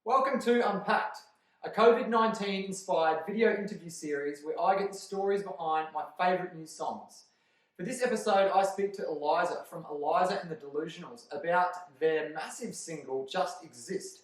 Welcome to Unpacked, a COVID-19 inspired video interview series where I get the stories behind my favourite new songs. For this episode, I speak to Eliza from Eliza and The Delusionals about their massive single, Just Exist.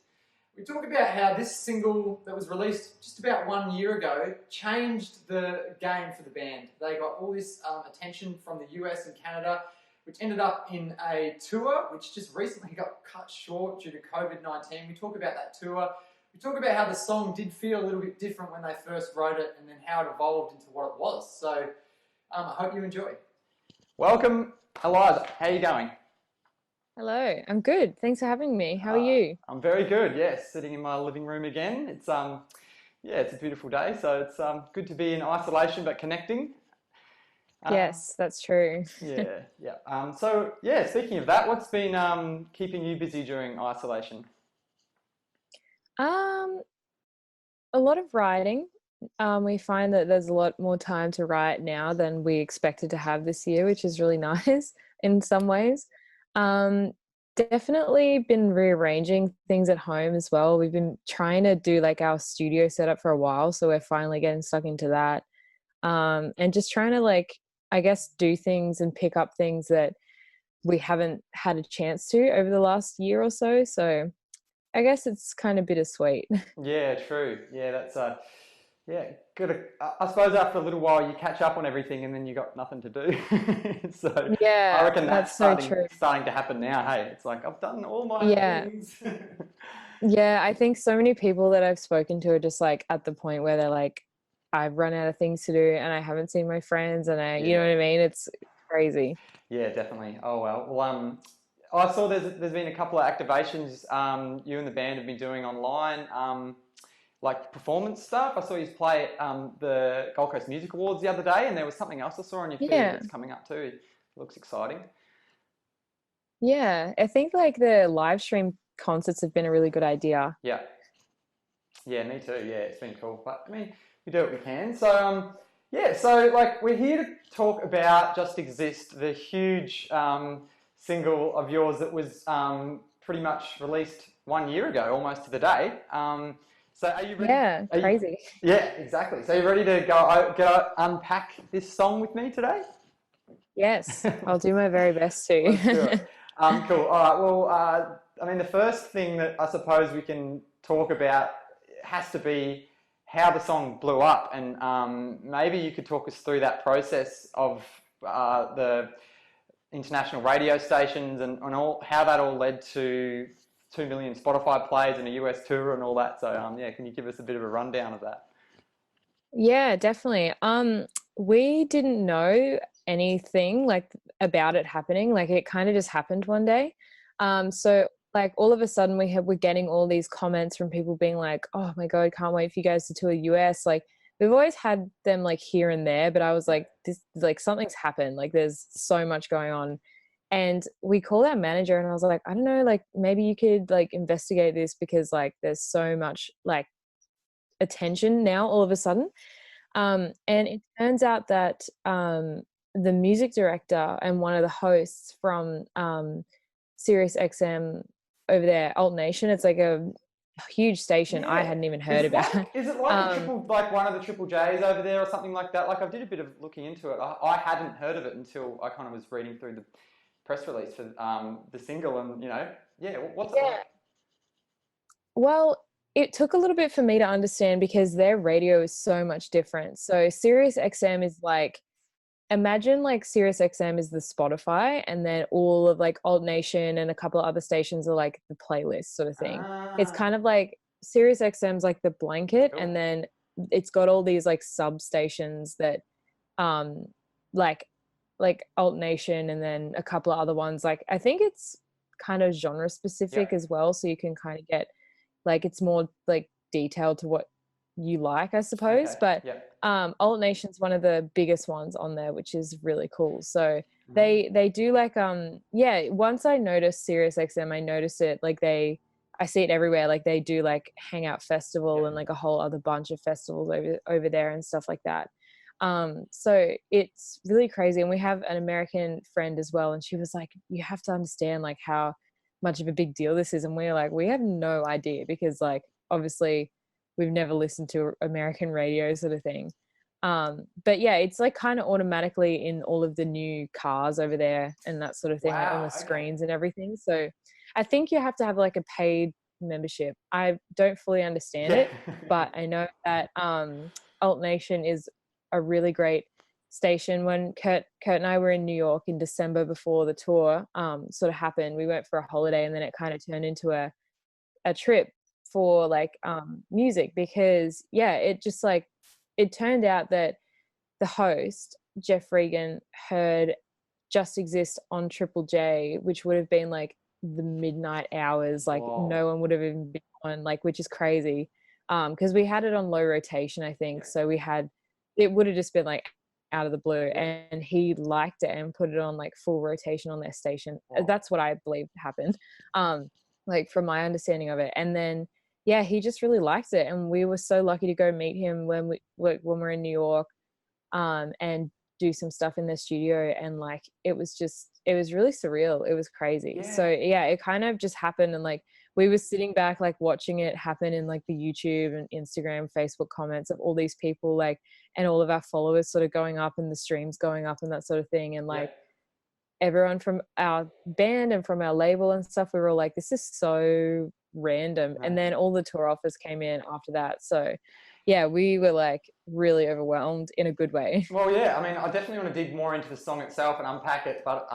We talk about how this single that was released just about 1 year ago changed the game for the band. They got all this attention from the US and Canada, which ended up in a tour, which just recently got cut short due to COVID-19. We talk about that tour. We talk about how the song did feel a little bit different when they first wrote it and then how it evolved into what it was. So I hope you enjoy. Welcome, Eliza. How are you going? Hello, I'm good. Thanks for having me. How are you? I'm very good, yes. Sitting in my living room again. It's it's a beautiful day, so it's good to be in isolation but connecting. Yes, that's true. Speaking of that, what's been keeping you busy during isolation? Um, a lot of writing. We find that there's a lot more time to write now than we expected to have this year, which is really nice in some ways. Definitely been rearranging things at home as well. We've been trying to do like our studio setup for a while, so we're finally getting stuck into that. And just trying to I guess do things and pick up things that we haven't had a chance to over the last year or so. So I guess it's kind of bittersweet. Yeah, true. Yeah, that's good. I suppose after a little while you catch up on everything and then you got nothing to do. So I Yeah, reckon that's so true. starting to happen now. Hey, it's like I've done all my Yeah. things. Yeah, I think so many people that I've spoken to are just like at the point where they're like, I've run out of things to do and I haven't seen my friends and you know what I mean? It's crazy. Yeah, definitely. Oh well. I saw there's been a couple of activations you and the band have been doing online, like performance stuff. I saw you play at the Gold Coast Music Awards the other day, and there was something else I saw on your feed Yeah. that's coming up too. It looks exciting. Yeah. I think like the live stream concerts have been a really good idea. Yeah. Yeah, me too. Yeah, it's been cool. But I mean, we do what we can. So we're here to talk about Just Exist, the huge single of yours that was pretty much released 1 year ago, almost to the day. So are you ready? Yeah, crazy. Yeah, exactly. So you ready to unpack this song with me today? Yes, I'll do my very best to. Let's do it. Cool. All right. Well, I mean, the first thing that I suppose we can talk about has to be how the song blew up, and maybe you could talk us through that process of the international radio stations and all, how that all led to 2 million Spotify plays and a US tour and all that. So can you give us a bit of a rundown of that? Yeah, definitely. We didn't know anything like about it happening. Like it kind of just happened one day. So like all of a sudden we're getting all these comments from people being like, "Oh my God, can't wait for you guys to tour US." Like we've always had them like here and there, but I was like, this like something's happened. Like there's so much going on. And we called our manager and I was like, I don't know, like maybe you could like investigate this because like there's so much like attention now all of a sudden. And it turns out that the music director and one of the hosts from Sirius XM over there, Alt Nation, it's like a huge station I hadn't even heard about. Is it like one of the Triple J's over there or something like that? Like I did a bit of looking into it. I hadn't heard of it until I kind of was reading through the press release for the single, and what's it like? Well, it took a little bit for me to understand because their radio is so much different. So Sirius XM is like, imagine like Sirius XM is the Spotify and then all of like Alt Nation and a couple of other stations are like the playlist sort of thing. It's kind of like Sirius XM's like the blanket, and then it's got all these like substations that like Alt Nation and then a couple of other ones. Like I think it's kind of genre specific as well, so you can kind of get like it's more like detailed to what you like, I suppose. But Alt Nation's one of the biggest ones on there, which is really cool. So they do like once I noticed Sirius XM, I noticed it like I see it everywhere. Like they do like Hangout Festival and like a whole other bunch of festivals over there and stuff like that. So it's really crazy. And we have an American friend as well, and she was like, you have to understand like how much of a big deal this is. And we're like, we have no idea, because like obviously we've never listened to American radio sort of thing. But yeah, it's like kind of automatically in all of the new cars over there and that sort of thing, like on Wow. the Okay. screens and everything. So I think you have to have like a paid membership. I don't fully understand Yeah. it, but I know that Alt Nation is a really great station. When Kurt and I were in New York in December before the tour sort of happened, we went for a holiday, and then it kind of turned into a trip for like music, because yeah, it just like, it turned out that the host Jeff Regan heard Just Exist on Triple J, which would have been like the midnight hours, like Whoa. no one would have even been on, like, which is crazy, because we had it on low rotation, I think. Yeah. So we had, it would have just been like out of the blue, Yeah. and he liked it and put it on like full rotation on their station. Wow. That's what I believe happened, like from my understanding of it. And then yeah, he just really liked it, and we were so lucky to go meet him when we're in New York, and do some stuff in the studio, and like it was really surreal. It was crazy. Yeah. So yeah, it kind of just happened, and like we were sitting back like watching it happen in like the YouTube and Instagram, Facebook comments of all these people, like, and all of our followers sort of going up and the streams going up and that sort of thing. And like everyone from our band and from our label and stuff, we were all like, this is so random. And then all the tour offers came in after that. So yeah, we were like really overwhelmed in a good way. Well, yeah, I mean, I definitely want to dig more into the song itself and unpack it, but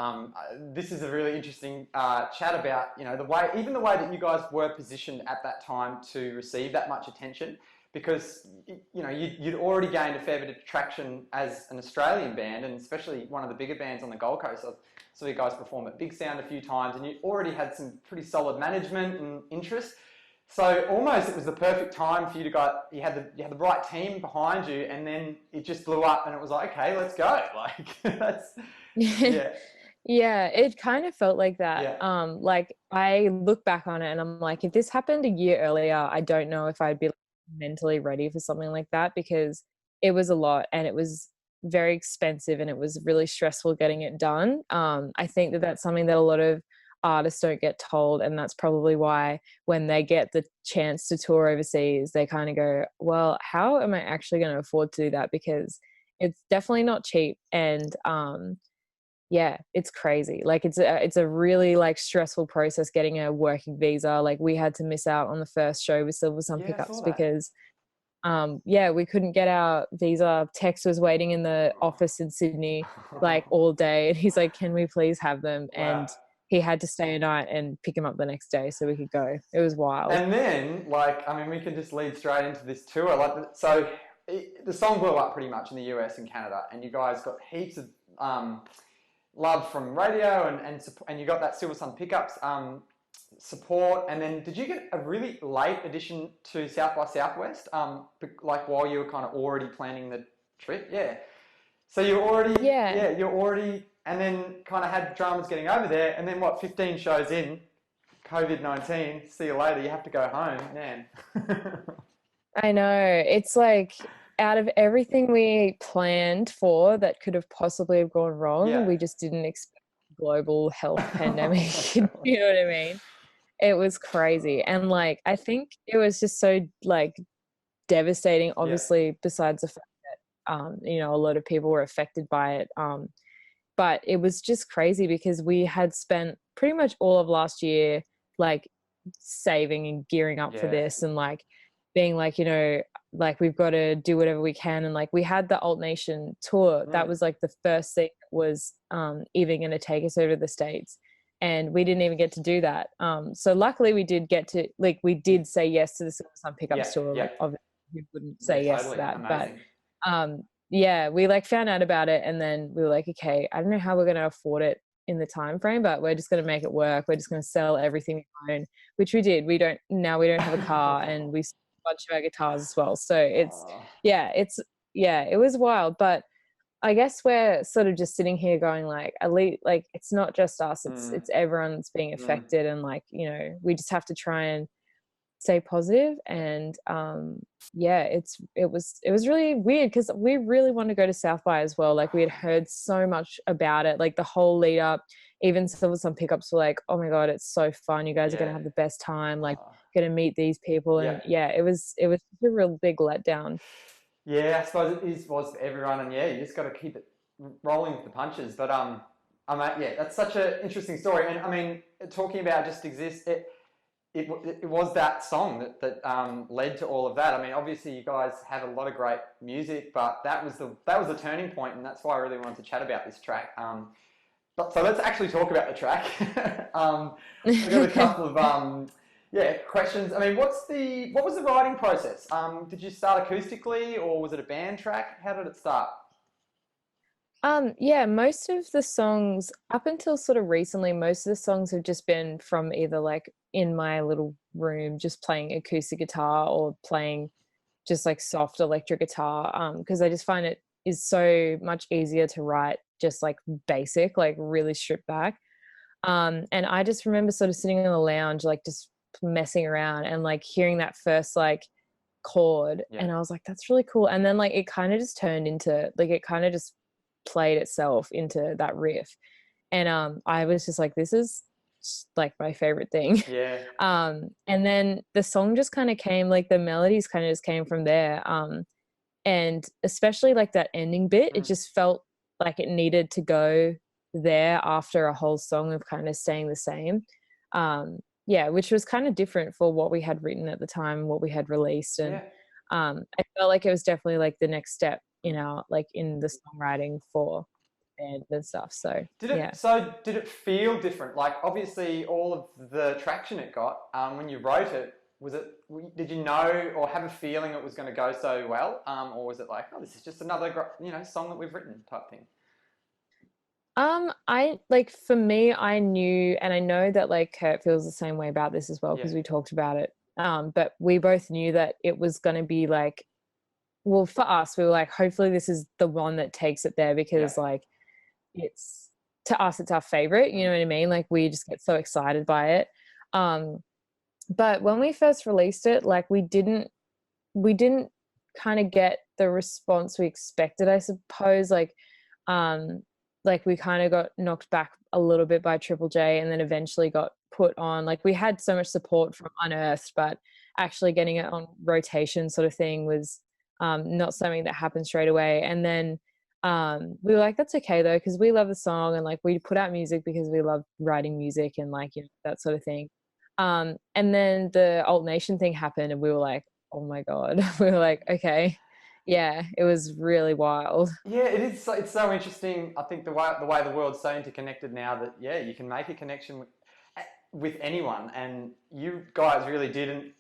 this is a really interesting chat about, you know, even the way that you guys were positioned at that time to receive that much attention, because, you know, you'd already gained a fair bit of traction as an Australian band, and especially one of the bigger bands on the Gold Coast. So you guys performed at Big Sound a few times, and you already had some pretty solid management and interest. So almost it was the perfect time for you to go. You had the right team behind you, and then it just blew up, and it was like, okay, let's go. Like that's yeah. Yeah, it kind of felt like that. Yeah. Like I look back on it and I'm like, if this happened a year earlier, I don't know if I'd be mentally ready for something like that, because it was a lot and it was very expensive and it was really stressful getting it done. I think that that's something that a lot of artists don't get told, and that's probably why when they get the chance to tour overseas, they kind of go, well, how am I actually going to afford to do that? Because it's definitely not cheap. And yeah, it's crazy. Like it's a really like stressful process getting a working visa. Like we had to miss out on the first show with Silver Sun Pickups because yeah, we couldn't get our visa. Tex was waiting in the office in Sydney like all day, and he's like, can we please have them? Wow. And he had to stay a night and pick him up the next day so we could go. It was wild. And then, like, I mean, we can just lead straight into this tour. Like, so the song blew up pretty much in the US and Canada, and you guys got heaps of love from radio, and you got that Silver Sun Pickups support. And then did you get a really late addition to South by Southwest, like while you were kind of already planning the trip? Yeah. So you're already, and then kind of had dramas getting over there, and then what, 15 shows in, COVID-19, see you later, you have to go home, man. I know. It's like out of everything we planned for that could have possibly have gone wrong, we just didn't expect a global health pandemic. You know what I mean? It was crazy. And like, I think it was just so like devastating, obviously, besides the fact that, you know, a lot of people were affected by it. But it was just crazy because we had spent pretty much all of last year like saving and gearing up for this, and like being like, you know, like we've got to do whatever we can. And like we had the Alt Nation tour. That was like the first thing that was even going to take us over to the States. And we didn't even get to do that. So luckily we did get to, like, we did say yes to the Silver Sun Pickups tour. Like obviously we wouldn't say yes to that. Amazing. But yeah, we like found out about it, and then we were like, okay, I don't know how we're going to afford it in the time frame, but we're just going to make it work. We're just going to sell everything we own, which we did. We don't have a car, and we sold a bunch of our guitars as well. So it was wild. But I guess we're sort of just sitting here going like, at least like it's not just us, it's everyone that's being affected. And like, you know, we just have to try and stay positive. And yeah, it was really weird because we really wanted to go to South by as well. Like we had heard so much about it, like the whole lead up. Even some pickups were like, oh my god, it's so fun, you guys are gonna have the best time, like gonna meet these people. And yeah, it was a real big letdown. Yeah, I suppose was for everyone, and yeah, you just got to keep it rolling with the punches. But yeah, that's such an interesting story. And I mean, talking about just exist, it was that song that led to all of that. I mean, obviously you guys have a lot of great music, but that was the turning point, and that's why I really wanted to chat about this track. So let's actually talk about the track. I've got a couple of questions. I mean, what was the writing process? Did you start acoustically, or was it a band track? How did it start? Yeah, most of the songs up until sort of recently, most of the songs have just been from either like in my little room, just playing acoustic guitar or playing just like soft electric guitar. Because I just find it is so much easier to write just like basic, like really stripped back. And I just remember sort of sitting in the lounge, like just messing around and like hearing that first like chord, and I was like, that's really cool. And then like it kind of just turned into like, it kind of just played itself into that riff. And I was just like, this is like my favorite thing. And then the song just kind of came, like the melodies kind of just came from there. And especially like that ending bit, it just felt like it needed to go there after a whole song of kind of staying the same. Yeah, which was kind of different for what we had written at the time, what we had released. And I felt like it was definitely like the next step, you know, like in the songwriting for band and stuff. So did it feel different? Like obviously all of the traction it got when you wrote it, did you know or have a feeling it was going to go so well, or was it like, oh, this is just another song that we've written type thing? I like, for me, I knew, and I know that like Kurt feels the same way about this as well, because we talked about it. But we both knew that it was going to be like, well, for us, we were like, hopefully this is the one that takes it there, because like it's, to us, it's our favorite, you know what I mean? Like we just get so excited by it. But when we first released it, like we didn't kind of get the response we expected, I suppose. Like we kind of got knocked back a little bit by Triple J, and then eventually got put on. Like we had so much support from Unearthed, but actually getting it on rotation sort of thing was not something that happened straight away. And then we were like, that's okay though, because we love the song, and like we put out music because we love writing music and like, you know, that sort of thing. And then the Alt Nation thing happened, and we were like, oh my God. We were like, okay. Yeah, it was really wild. Yeah, it is. It's so interesting. I think the way the world's so interconnected now that you can make a connection with anyone, and you guys really didn't.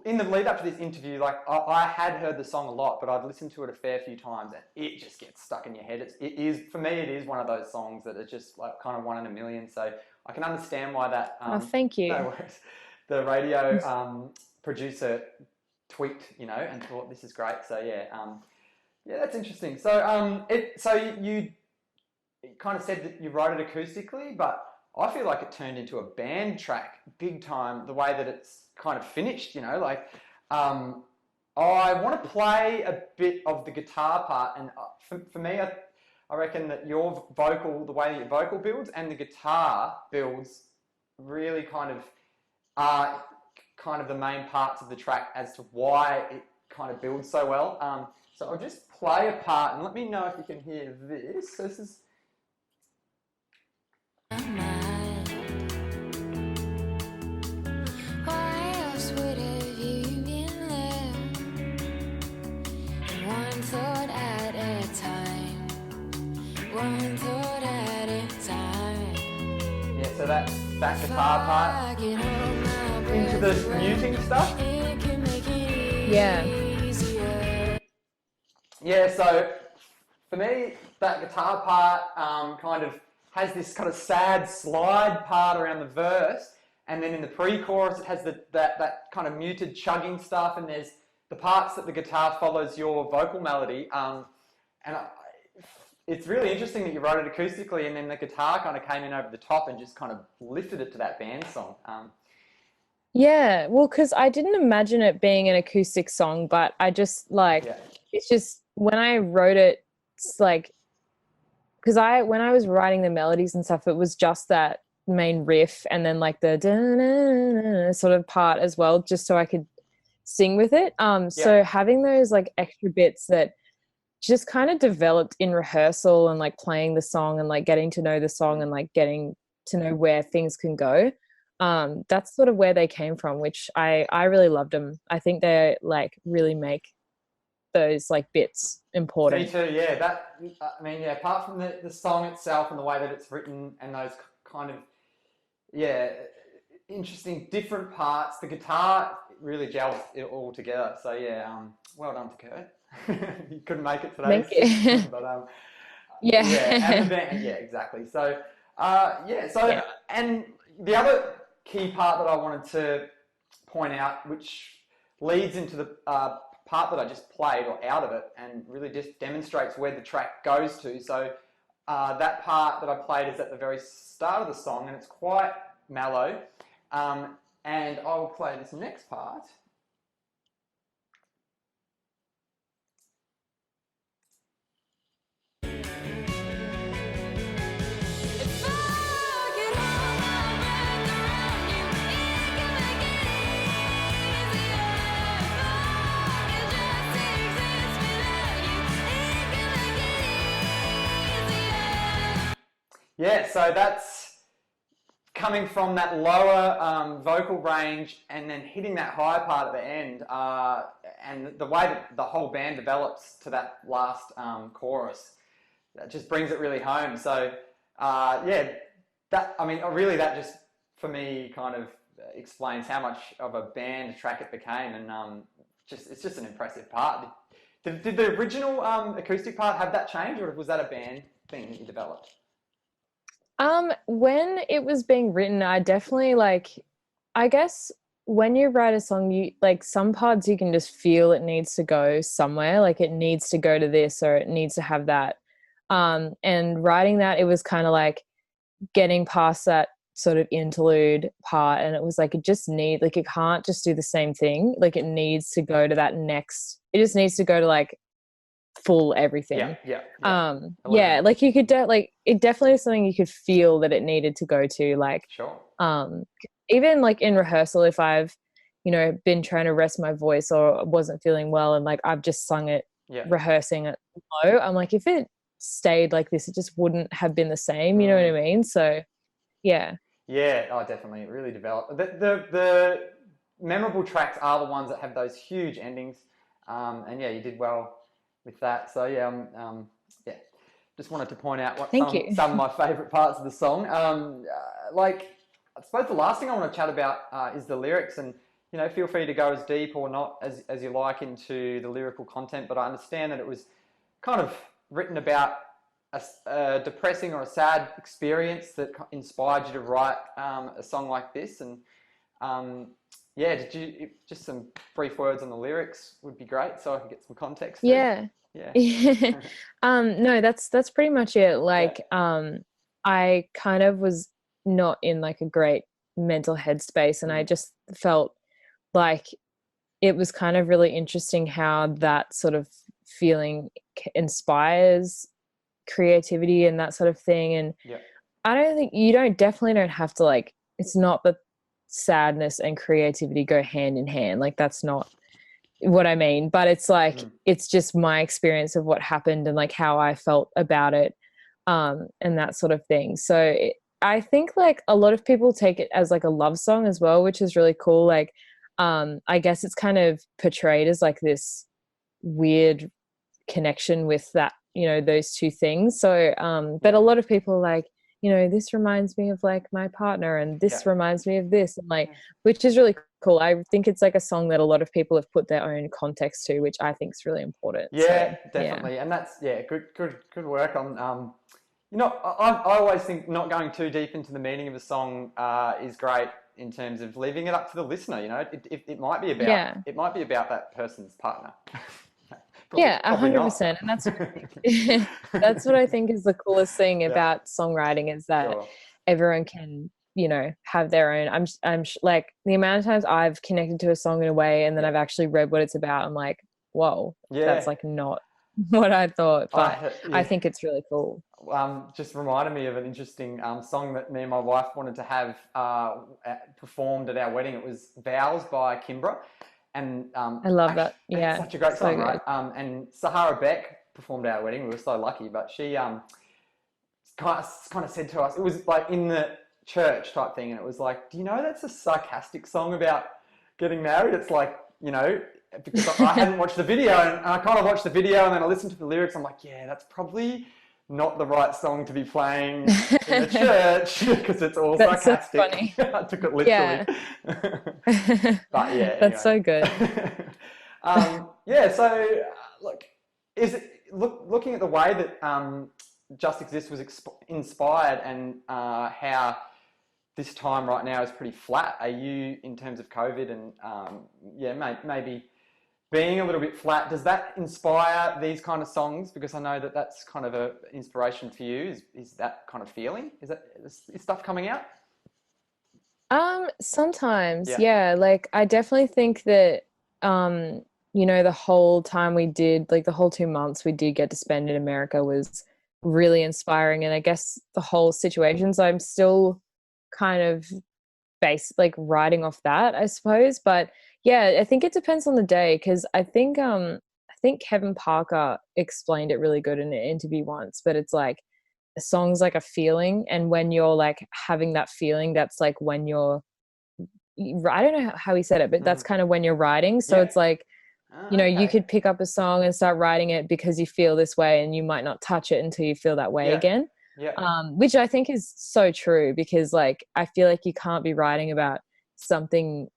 In the lead up to this interview, like I had heard the song a lot, but I'd listened to it a fair few times, and it just gets stuck in your head. It is for me. It is one of those songs that is just like kind of one in a million. So I can understand why that. Oh, thank you. No worries. The radio producer tweaked, and thought this is great. So that's interesting. So you kind of said that you wrote it acoustically, but I feel like it turned into a band track big time. The way that it's kind of finished, I want to play a bit of the guitar part, and for me, I reckon that your vocal, the way that your vocal builds and the guitar builds, really kind of are kind of the main parts of the track as to why it kind of builds so well. So I'll just play a part and let me know if you can hear this. So this is... So that guitar part into the muting stuff. Yeah, so for me, that guitar part kind of has this kind of sad slide part around the verse, and then in the pre-chorus it has that kind of muted chugging stuff, and there's the parts that the guitar follows your vocal melody. It's really interesting that you wrote it acoustically, and then the guitar kind of came in over the top and just kind of lifted it to that band song. Yeah, well, because I didn't imagine it being an acoustic song, but I just like Yeah. it's just when I wrote it, it's like because when I was writing the melodies and stuff, it was just that main riff and then like the da-na-na-na sort of part as well, just so I could sing with it. Yeah. So having those like extra bits that just kind of developed in rehearsal and like playing the song and like getting to know the song and like getting to know where things can go. That's sort of where they came from, which I really loved them. I think they like really make those like bits Me important. too. Yeah. That. I mean, yeah. Apart from the song itself and the way that it's written and those kind of yeah interesting different parts, the guitar really gels it all together. So yeah. Well done to Kurt. He couldn't make it today, Thank he's sick, you. but yeah, and the Yeah. band, yeah, exactly. So yeah. So Yeah. and the other key part that I wanted to point out, which leads into the part that I just played or out of it, and really just demonstrates where the track goes to. So that part that I played is at the very start of the song, and it's quite mellow. And I will play this next part. Yeah, so that's coming from that lower vocal range and then hitting that high part at the end. And the way that the whole band develops to that last chorus, that just brings it really home. So, yeah, that, I mean, really that just, for me, kind of explains how much of a band track it became. And it's just an impressive part. Did the original acoustic part have that change, or was that a band thing that you developed? When it was being written, I definitely like, I guess when you write a song, you like some parts you can just feel it needs to go somewhere, like it needs to go to this or it needs to have that. And writing that, it was kind of like getting past that sort of interlude part, and it was like it just need like it can't just do the same thing. Like it needs to go to that next. It just needs to go to like full Yeah, everything. yeah, yeah. Yeah, Element. like you could like it definitely is something you could feel that it needed to go to, like Sure. um even like in rehearsal, if I've been trying to rest my voice or wasn't feeling well and like I've just sung it Yeah. rehearsing it low, I'm like if it stayed like this it just wouldn't have been the same, you know what Mm. I mean? So yeah. Yeah, oh, definitely. It really developed. The memorable tracks are the ones that have those huge endings. And yeah, you did well with that. So yeah, yeah, just wanted to point out what Thank you. some of my favourite parts of the song. Like, I suppose the last thing I want to chat about is the lyrics, and feel free to go as deep or not as you like into the lyrical content. But I understand that it was kind of written about a depressing or a sad experience that inspired you to write a song like this. And yeah, just some brief words on the lyrics would be great, so I can get some context too. Yeah. Yeah. No, that's pretty much it. Yeah. Like, I kind of was not in like a great mental headspace, and I Mm. just felt like it was kind of really interesting how that sort of feeling inspires creativity and that sort of thing. And Yeah. I don't think you don't definitely don't have to like, it's not that sadness and creativity go hand in hand. Like that's not what I mean, but it's like Mm. it's just my experience of what happened and like how I felt about it, and that sort of thing. So I think like a lot of people take it as like a love song as well, which is really cool. Like, I guess it's kind of portrayed as like this weird connection with that, those two things. So, but Yeah. a lot of people are like, this reminds me of like my partner and Yeah. this reminds me of this, and like, Yeah. which is really cool. I think it's like a song that a lot of people have put their own context to, which I think is really important. So Yeah, yeah. definitely, and that's yeah, good work on. I always think not going too deep into the meaning of a song is great in terms of leaving it up to the listener. It might be about Yeah. that person's partner. Yeah, Probably not, 100%. but And that's what I think that's what I think is the coolest thing yeah, about songwriting is that sure, everyone can have their own. Like the amount of times I've connected to a song in a way and then Yeah. I've actually read what it's about, I'm like, whoa, Yeah. that's like not what I thought, but I Yeah. think it's really cool. Just reminded me of an interesting song that me and my wife wanted to have performed at our wedding. It was Vows by Kimbra. And I love actually, that. it's Yeah, such a great so song, right? good. And Sahara Beck performed at our wedding. We were so lucky, but she kind of said to us, it was like in the church type thing, and it was like, do you know that's a sarcastic song about getting married? It's like, because I hadn't watched the video, and I kind of watched the video, and then I listened to the lyrics. I'm like, yeah, that's probably not the right song to be playing in the church because it's all That's so sarcastic. funny. I took it literally. Yeah. But yeah, That's anyway. so good. Yeah, so look, is it looking at the way that Just Exist was inspired, and how this time right now is pretty flat? Are you, in terms of COVID and maybe being a little bit flat, does that inspire these kind of songs? Because I know that that's kind of an inspiration for you. Is that kind of feeling? Is stuff coming out? Sometimes, Yeah. yeah. Like I definitely think that the whole time we did, like the whole 2 months we did get to spend in America was really inspiring. And I guess the whole situation, so I'm still kind of like riding off that, I suppose. But yeah, I think it depends on the day, because I think Kevin Parker explained it really good in an interview once, but it's like a song's like a feeling, and when you're like having that feeling, that's like when I don't know how he said it, but that's kind of when you're writing. So Yeah. it's like, you Okay. could pick up a song and start writing it because you feel this way, and you might not touch it until you feel that way Yeah. again. Yeah. Which I think is so true, because like I feel like you can't be writing about something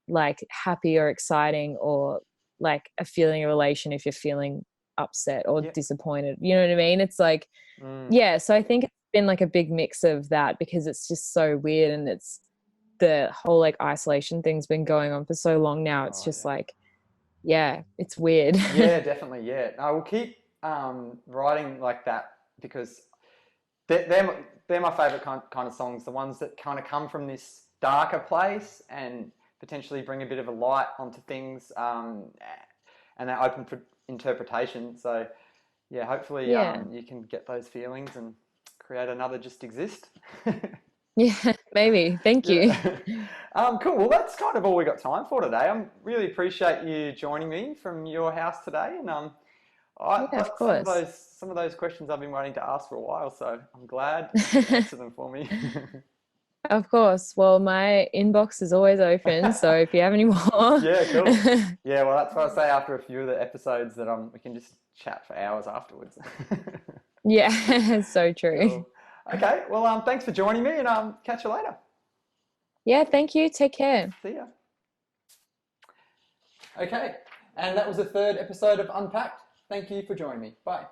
like happy or exciting or like a feeling of elation if you're feeling upset or Yeah. disappointed. You know what I mean? It's like, yeah. So I think it's been like a big mix of that, because it's just so weird, and it's the whole like isolation thing's been going on for so long now. It's Oh just yeah. like, yeah, it's weird. Yeah, definitely. Yeah, I will keep writing like that, because they're my favorite kind of songs. The ones that kind of come from this darker place and potentially bring a bit of a light onto things, and they're open for interpretation. So yeah, hopefully Yeah. you can get those feelings and create another Just Exist. Yeah, maybe. Thank you. Yeah. Cool. Well, that's kind of all we got time for today. I really appreciate you joining me from your house today, and Yeah, of some of course. those questions I've been waiting to ask for a while, so I'm glad you answered them for me. Of course. Well, my inbox is always open, so if you have any more. Yeah, cool. Yeah, well, that's what I say after a few of the episodes, that we can just chat for hours afterwards. Yeah, so true. Cool. Okay. Well, thanks for joining me, and catch you later. Yeah, thank you. Take care. See ya. Okay, and that was the third episode of Unpacked. Thank you for joining me. Bye.